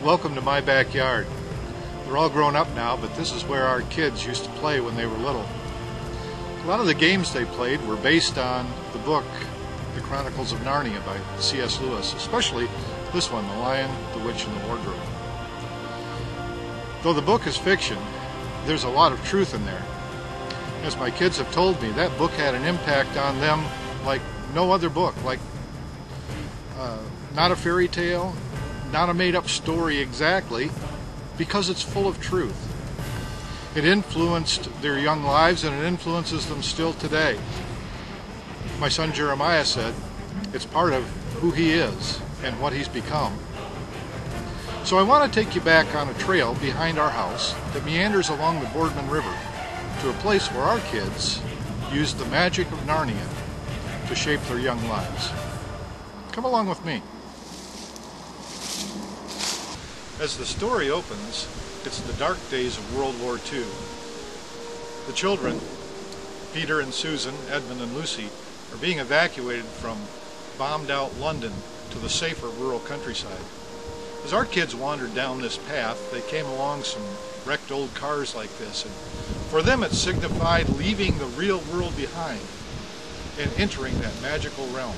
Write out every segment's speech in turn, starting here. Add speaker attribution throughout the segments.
Speaker 1: Welcome to my backyard. They're all grown up now, but this is where our kids used to play when they were little. A lot of the games they played were based on the book, The Chronicles of Narnia by C.S. Lewis, especially this one, The Lion, the Witch, and the Wardrobe. Though the book is fiction, there's a lot of truth in there. As my kids have told me, that book had an impact on them like no other book, like not a fairy tale, not a made-up story exactly, because it's full of truth. It influenced their young lives, and it influences them still today. My son Jeremiah said it's part of who he is and what he's become. So I want to take you back on a trail behind our house that meanders along the Boardman River to a place where our kids used the magic of Narnia to shape their young lives. Come along with me. As the story opens, it's the dark days of World War II. The children, Peter and Susan, Edmund and Lucy, are being evacuated from bombed-out London to the safer rural countryside. As our kids wandered down this path, they came along some wrecked old cars like this, and for them it signified leaving the real world behind and entering that magical realm.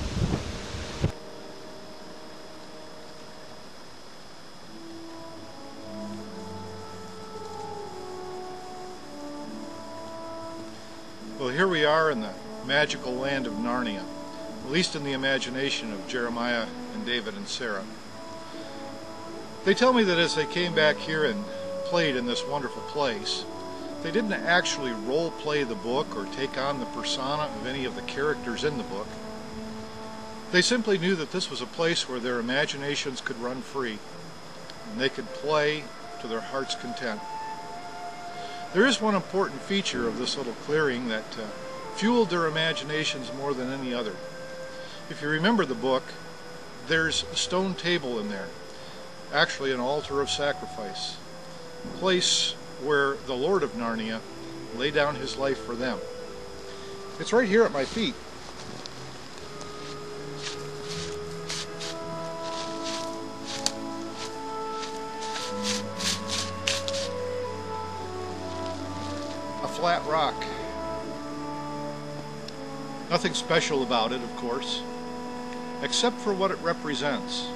Speaker 1: Well, here we are in the magical land of Narnia, at least in the imagination of Jeremiah and David and Sarah. They tell me that as they came back here and played in this wonderful place, they didn't actually role play the book or take on the persona of any of the characters in the book. They simply knew that this was a place where their imaginations could run free and they could play to their heart's content. There is one important feature of this little clearing that fueled their imaginations more than any other. If you remember the book, there's a stone table in there, actually an altar of sacrifice, a place where the Lord of Narnia laid down his life for them. It's right here at my feet. A flat rock. Nothing special about it, of course, except for what it represents.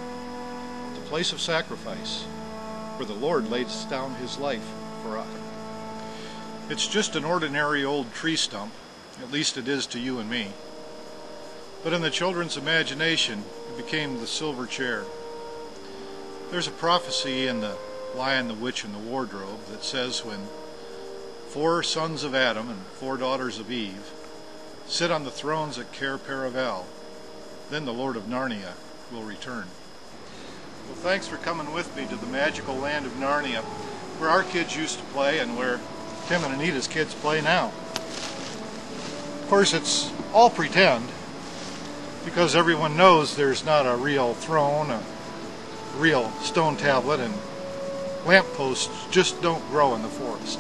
Speaker 1: The place of sacrifice, where the Lord lays down his life for us. It's just an ordinary old tree stump, at least it is to you and me. But in the children's imagination, it became the silver chair. There's a prophecy in The Lion, the Witch, and the Wardrobe that says when 4 sons of Adam and 4 daughters of Eve sit on the thrones at Cair Paravel, then the Lord of Narnia will return. Well, thanks for coming with me to the magical land of Narnia, where our kids used to play and where Tim and Anita's kids play now. Of course, it's all pretend, because everyone knows there's not a real throne, a real stone tablet, and lampposts just don't grow in the forest.